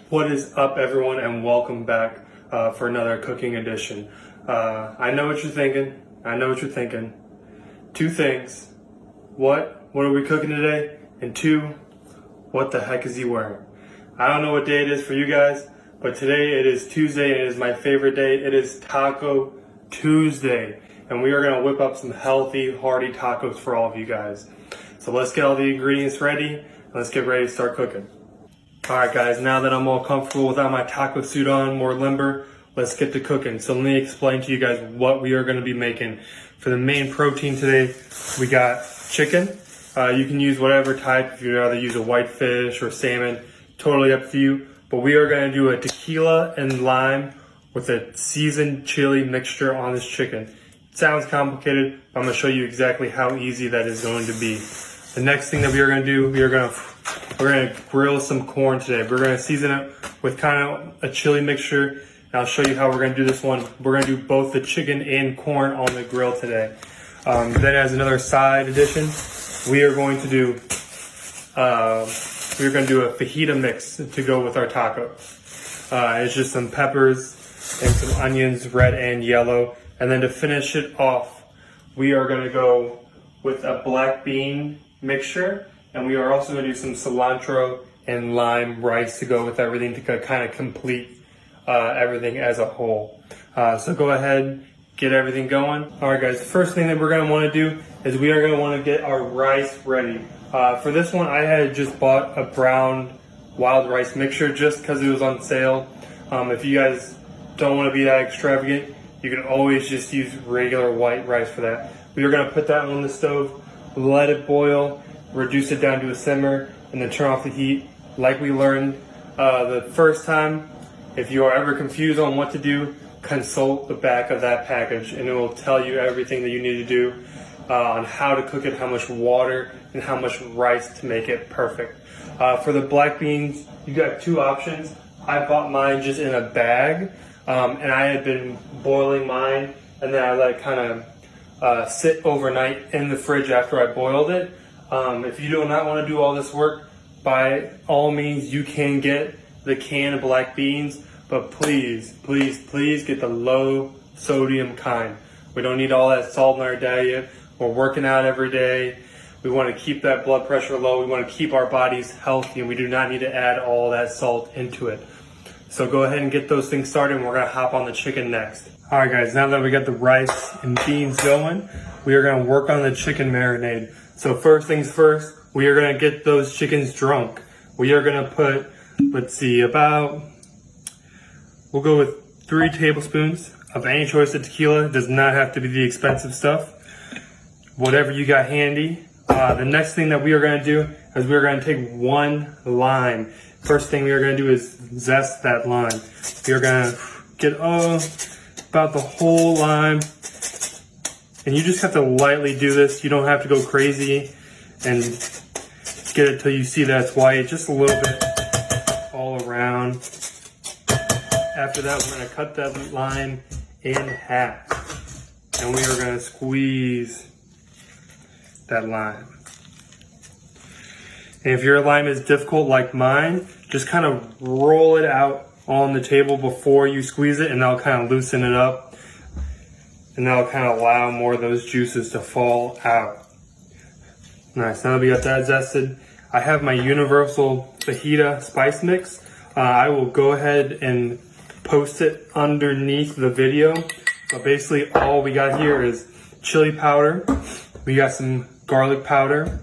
What is up, everyone, and welcome back for another cooking edition. I know what you're thinking. Two things. What are we cooking today? And two, what the heck is he wearing? I don't know what day it is for you guys, but today it is Tuesday and it is my favorite day. It is Taco Tuesday, and we are going to whip up some healthy, hearty tacos for all of you guys. So let's get all the ingredients ready and let's get ready to start cooking. Alright guys, now that I'm all comfortable without my taco suit on, more limber, let's get to cooking. So let me explain to you guys what we are going to be making. For the main protein today, we got chicken. You can use whatever type, if you'd rather use a whitefish or salmon, totally up to you. But we are going to do a tequila and lime with a seasoned chili mixture on this chicken. It sounds complicated, but I'm going to show you exactly how easy that is going to be. The next thing that we are going to do, we're going to grill some corn today. We're going to season it with kind of a chili mixture. And I'll show you how we're going to do this one. We're going to do both the chicken and corn on the grill today. Then as another side addition, we are going to do a fajita mix to go with our taco. It's just some peppers and some onions, red and yellow. And then to finish it off, we are going to go with a black bean mixture, and we are also going to do some cilantro and lime rice to go with everything to kind of complete everything as a whole. So go ahead, get everything going. All right guys, the first thing that we're going to want to do is we are going to want to get our rice ready. For this one, I had just bought a brown wild rice mixture just because it was on sale. If you guys don't want to be that extravagant, you can always just use regular white rice for that. We are going to put that on the stove, let it boil, reduce it down to a simmer, and then turn off the heat. Like we learned the first time, if you are ever confused on what to do, consult the back of that package and it will tell you everything that you need to do on how to cook it, how much water, and how much rice to make it perfect. For the black beans, you got two options. I bought mine just in a bag, and I had been boiling mine, and then I let it kind of sit overnight in the fridge after I boiled it. If you do not want to do all this work, by all means you can get the can of black beans, but please get the low sodium kind. We don't need all that salt in our diet. We're working out every day. We want to keep that blood pressure low. We want to keep our bodies healthy, and we do not need to add all that salt into it. So go ahead and get those things started, and we're going to hop on the chicken next. All right guys, now that we got the rice and beans going, we are going to work on the chicken marinade. So first things first, we are going to get those chickens drunk. We are going to put, we'll go with 3 tablespoons of any choice of tequila. It does not have to be the expensive stuff. Whatever you got handy. The next thing that we are going to do is we are going to take 1 lime. First thing we are going to do is zest that lime. We are going to get about the whole lime, and you just have to lightly do this. You don't have to go crazy and get it till you see that it's white, just a little bit all around. After that, we're going to cut that lime in half, and we are going to squeeze that lime. And if your lime is difficult like mine, just kind of roll it out on the table before you squeeze it, and that'll kind of loosen it up, and that'll kind of allow more of those juices to fall out. Nice. Now that we got that zested, I have my universal fajita spice mix. I will go ahead and post it underneath the video. But basically all we got here is chili powder, we got some garlic powder,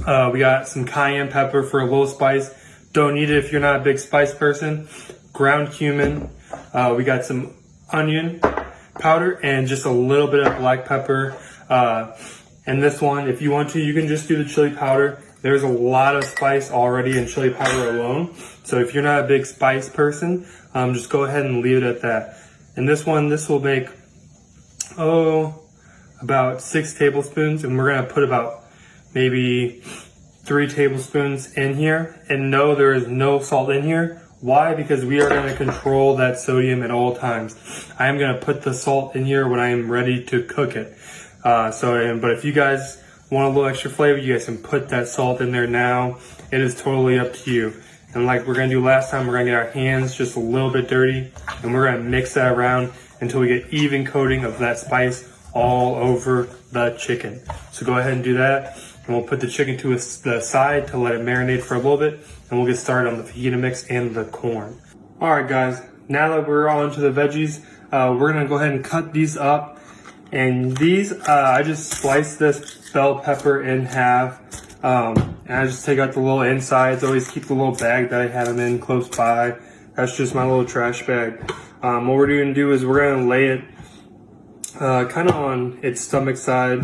we got some cayenne pepper for a little spice. Don't need it if you're not a big spice person. Ground cumin, we got some onion powder, and just a little bit of black pepper. And this one, if you want to, you can just do the chili powder. There's a lot of spice already in chili powder alone. So if you're not a big spice person, just go ahead and leave it at that. And this one, this will make, about 6 tablespoons. And we're gonna put about maybe 3 tablespoons in here. And no, there is no salt in here. Why? Because we are going to control that sodium at all times. I am going to put the salt in here when I am ready to cook it. But if you guys want a little extra flavor, you guys can put that salt in there now. It is totally up to you. And like we're gonna do last time, we're gonna get our hands just a little bit dirty, and we're gonna mix that around until we get even coating of that spice all over the chicken. So go ahead and do that, and we'll put the chicken to the side to let it marinate for a little bit, and we'll get started on the fajita mix and the corn. All right, guys, now that we're all into the veggies, we're gonna go ahead and cut these up. And these, I just sliced this bell pepper in half. And I just take out the little insides. Always keep the little bag that I had them in close by. That's just my little trash bag. What we're going to do is we're going to lay it kind of on its stomach side.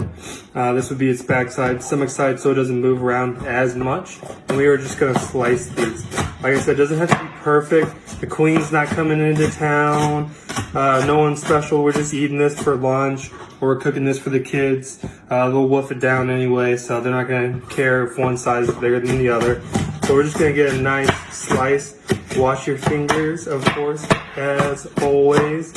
This would be its back side, stomach side, so it doesn't move around as much. And we are just going to slice these. Like I said, it doesn't have to be perfect. The queen's not coming into town. No one special. We're just eating this for lunch, or we're cooking this for the kids. They'll wolf it down anyway, so they're not going to care if one side is bigger than the other. So we're just going to get a nice slice. Wash your fingers, of course, as always.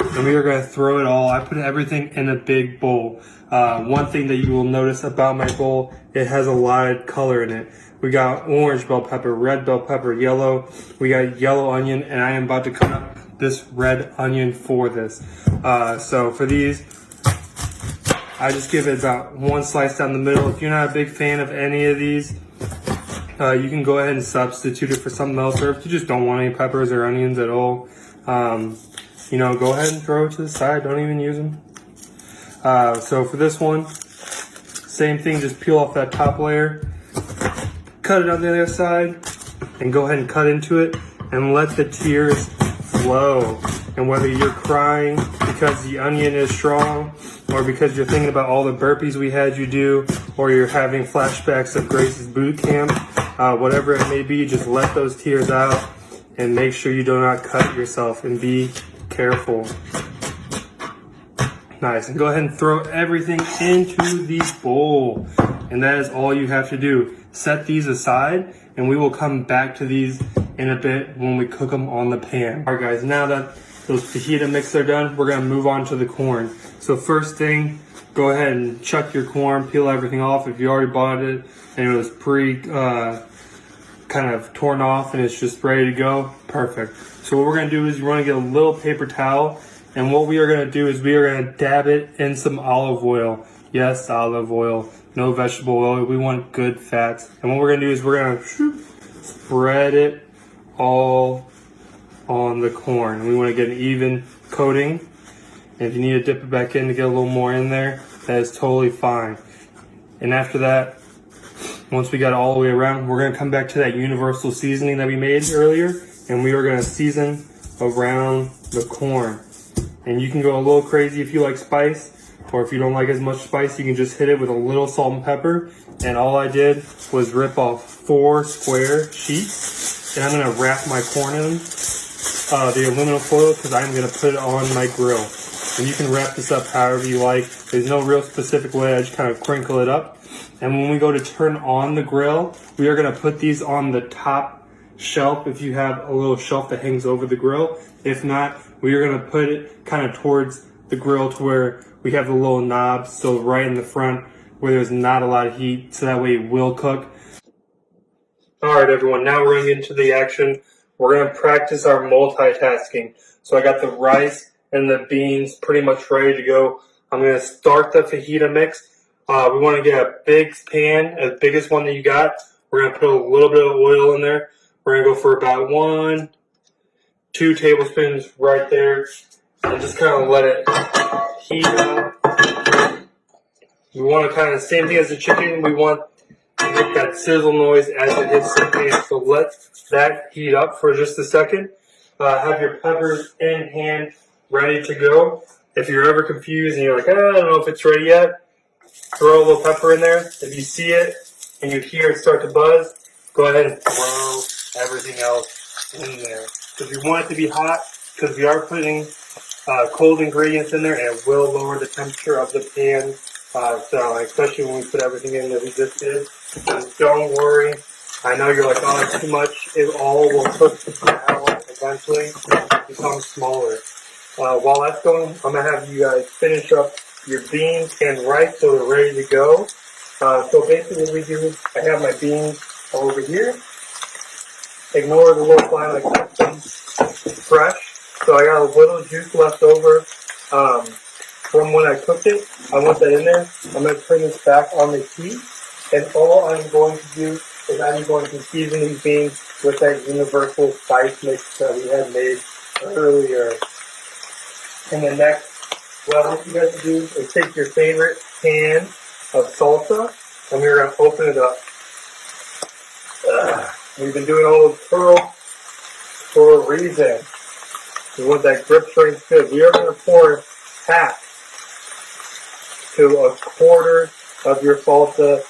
And we are going to throw it all. I put everything in a big bowl. One thing that you will notice about my bowl, it has a lot of color in it. We got orange bell pepper, red bell pepper, yellow. We got yellow onion, and I am about to cut up this red onion for this. So for these, I just give it about one slice down the middle. If you're not a big fan of any of these, you can go ahead and substitute it for something else, or if you just don't want any peppers or onions at all, go ahead and throw it to the side. Don't even use them. So for this one, same thing, just peel off that top layer, cut it on the other side, and go ahead and cut into it, and let the tears flow. And whether you're crying because the onion is strong, or because you're thinking about all the burpees we had you do, or you're having flashbacks of Grace's boot camp, whatever it may be, just let those tears out and make sure you do not cut yourself, and be careful. Nice. And go ahead and throw everything into the bowl. And that is all you have to do. Set these aside, and we will come back to these in a bit when we cook them on the pan. All right, guys, now that those fajita mix are done, we're going to move on to the corn. So first thing, go ahead and chuck your corn, peel everything off. If you already bought it and it was kind of torn off and it's just ready to go, perfect. So what we're going to do is you want to get a little paper towel, and what we are going to do is we are going to dab it in some olive oil. Yes, olive oil, no vegetable oil. We want good fats. And what we're going to do is we're going to spread it all on the corn. We want to get an even coating. And if you need to dip it back in to get a little more in there, that is totally fine. And after that, once we got it all the way around, we're going to come back to that universal seasoning that we made earlier, and we are going to season around the corn. And you can go a little crazy if you like spice, or if you don't like as much spice, you can just hit it with a little salt and pepper. And all I did was rip off 4 square sheets, and I'm going to wrap my corn in the aluminum foil, because I'm going to put it on my grill. And you can wrap this up however you like. There's no real specific way. I just kind of crinkle it up. And when we go to turn on the grill, we are going to put these on the top shelf if you have a little shelf that hangs over the grill. If not, we are going to put it kind of towards the grill to where we have the little knobs, so right in the front where there's not a lot of heat, so that way it will cook. Alright everyone, now we're going to get into the action. We're going to practice our multitasking. So I got the rice and the beans pretty much ready to go. I'm going to start the fajita mix. We want to get a big pan, as big as one that you got. We're going to put a little bit of oil in there. We're going to go for about 1-2 tablespoons right there, and just kind of let it heat up. We want to kind of, same thing as the chicken, we want to get that sizzle noise as it hits the pan. So let that heat up for just a second. Have your peppers in hand, ready to go. If you're ever confused and you're like, I don't know if it's ready yet, throw a little pepper in there. If you see it and you hear it start to buzz, go ahead and throw everything else in there. Because we want it to be hot, because we are putting cold ingredients in there, and it will lower the temperature of the pan. So especially when we put everything in that we just did. And don't worry. I know you're like, oh, it's too much. It all will cook down eventually, become smaller. While that's going, I'm going to have you guys finish up your beans and rice so they're ready to go. So basically what we do, I have my beans over here. ignore the little fly, like kept them fresh. So I got a little juice left over from when I cooked it. I want that in there. I'm going to turn this back on the heat. And all I'm going to do is I'm going to season these beans with that universal spice mix that we had made earlier. And the next, what you guys do is take your favorite can of salsa, and we're going to open it up. We've been doing all those pearls for a reason. We want that grip strength good. We are going to pour half to a quarter of your salsa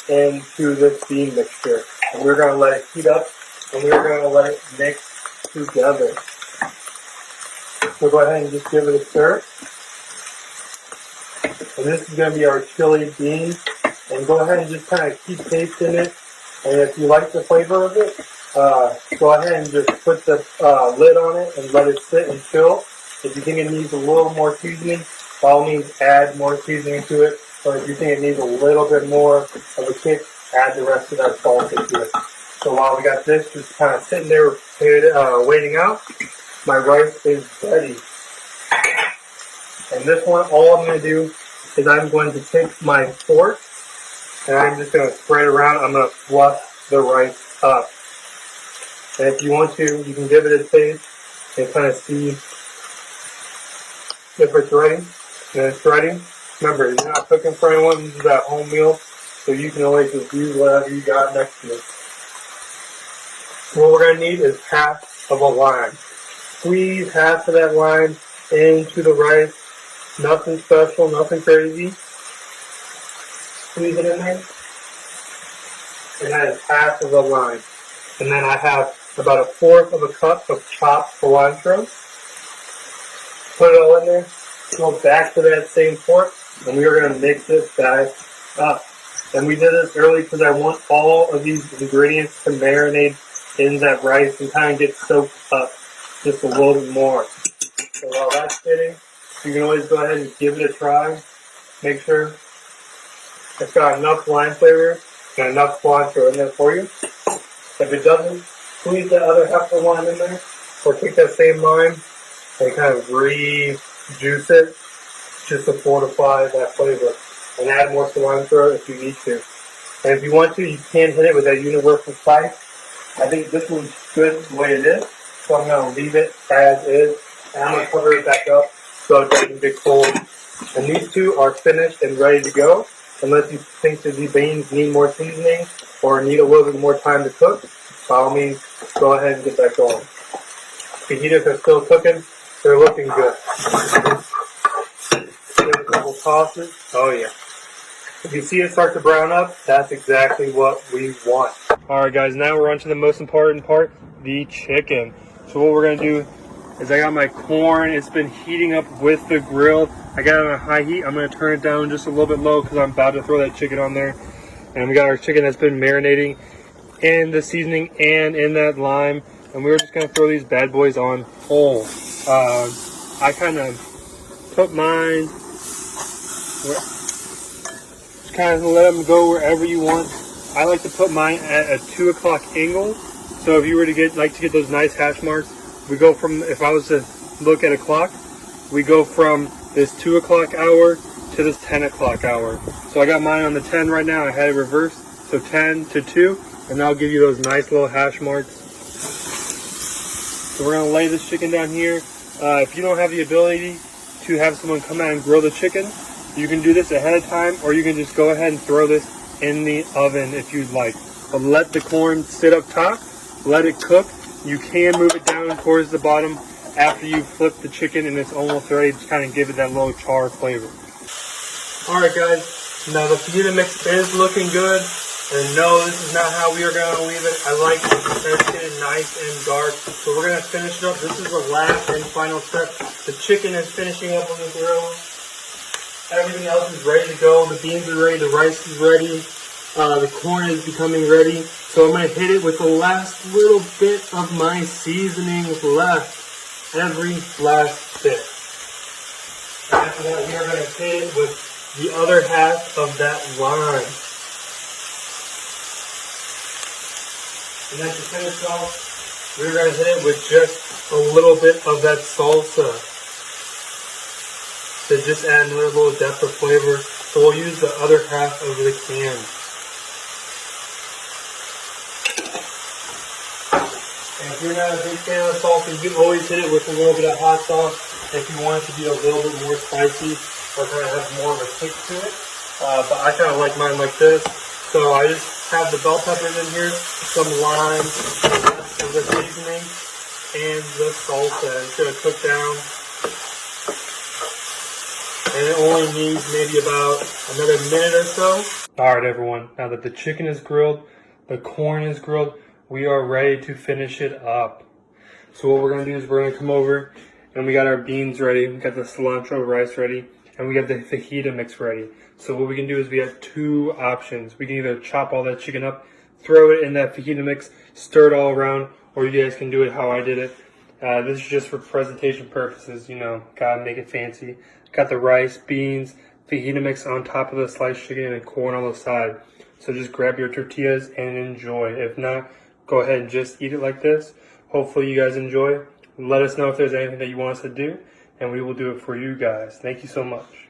into this bean mixture. And we're going to let it heat up, and we're going to let it mix together. So go ahead and just give it a stir. And this is going to be our chili bean. And go ahead and just kind of keep tasting it. And if you like the flavor of it, go ahead and just put the lid on it and let it sit and chill. If you think it needs a little more seasoning, by all means add more seasoning to it. Or if you think it needs a little bit more of a kick, add the rest of that salsa to it. So while we got this just kind of sitting there waiting out, my rice is ready. And this one, all I'm going to do is I'm going to take my fork and I'm just going to spread it around. I'm going to fluff the rice up. And if you want to, you can give it a taste and kind of see if it's ready. And it's ready. Remember, you're not cooking for anyone. This is that home meal, so you can always just use whatever you got next to it. What we're going to need is half of a lime. Squeeze half of that lime into the rice. Nothing special, nothing crazy. Squeeze it in there. And that is half of a lime. And then I have about a fourth of a cup of chopped cilantro. Put it all in there. Go back to that same fork. And we are going to mix this back up. And we did this early because I want all of these ingredients to marinate in that rice and kind of get soaked up just a little bit more. So while that's sitting, you can always go ahead and give it a try. Make sure it's got enough lime flavor and enough cilantro in there for you. If it doesn't, squeeze the other half of the lime in there, or take that same lime and kind of re-juice it just to fortify that flavor. And add more cilantro if you need to. And if you want to, you can hit it with that universal spice. I think this one's good the way it is, so I'm going to leave it as is. And I'm going to cover it back up so it doesn't get cold. And these two are finished and ready to go. Unless you think that these beans need more seasoning or need a little bit more time to cook, by all means, go ahead and get that going. Fajitas are still cooking. They're looking good. Give it a couple tosses. Oh yeah. If you see it start to brown up, that's exactly what we want. Alright guys, now we're on to the most important part, the chicken. So what we're going to do is I got my corn. It's been heating up with the grill. I got it on a high heat. I'm going to turn it down just a little bit low because I'm about to throw that chicken on there. And we got our chicken that's been marinating in the seasoning and in that lime. And we're just going to throw these bad boys on whole. I kind of put mine, just kind of let them go wherever you want. I like to put mine at a 2 o'clock angle. So if you were to get those nice hash marks, we go from, if I was to look at a clock, we go from this 2 o'clock hour to this 10 o'clock hour. So I got mine on the 10 right now. I had it reversed, so 10 to 2, and that'll give you those nice little hash marks. So we're gonna lay this chicken down here. If you don't have the ability to have someone come out and grill the chicken, you can do this ahead of time, or you can just go ahead and throw this in the oven if you'd like. But let the corn sit up top, let it cook. You can move it down towards the bottom after you flip the chicken and it's almost ready to kind of give it that little char flavor. Alright guys, now the fajita mix is looking good. And no, this is not how we are going to leave it. I like to finish it nice and dark. So we're going to finish it up. This is the last and final step. The chicken is finishing up on the grill. Everything else is ready to go. The beans are ready. The rice is ready. The corn is becoming ready. So I'm going to hit it with the last little bit of my seasoning left. Every last bit. After that, we are going to hit it with the other half of that lime. And then to finish off, we're going to hit it with just a little bit of that salsa to just add another little depth of flavor. So we'll use the other half of the can. And if you're not a big fan of salsa, you can always hit it with a little bit of hot sauce if you want it to be a little bit more spicy or kind of have more of a kick to it. But I kind of like mine like this. So I just have the bell peppers in here, some lime, the seasoning, and the salsa. It's going to cook down. And it only needs maybe about another minute or so. Alright everyone, now that the chicken is grilled, the corn is grilled, we are ready to finish it up. So what we're going to do is we're going to come over and we got our beans ready, we got the cilantro rice ready, and we got the fajita mix ready. So what we can do is we have two options. We can either chop all that chicken up, throw it in that fajita mix, stir it all around, or you guys can do it how I did it. This is just for presentation purposes, you know, gotta make it fancy. Got the rice, beans, fajita mix on top of the sliced chicken and corn on the side. So just grab your tortillas and enjoy. If not, go ahead and just eat it like this. Hopefully you guys enjoy. Let us know if there's anything that you want us to do, and we will do it for you guys. Thank you so much.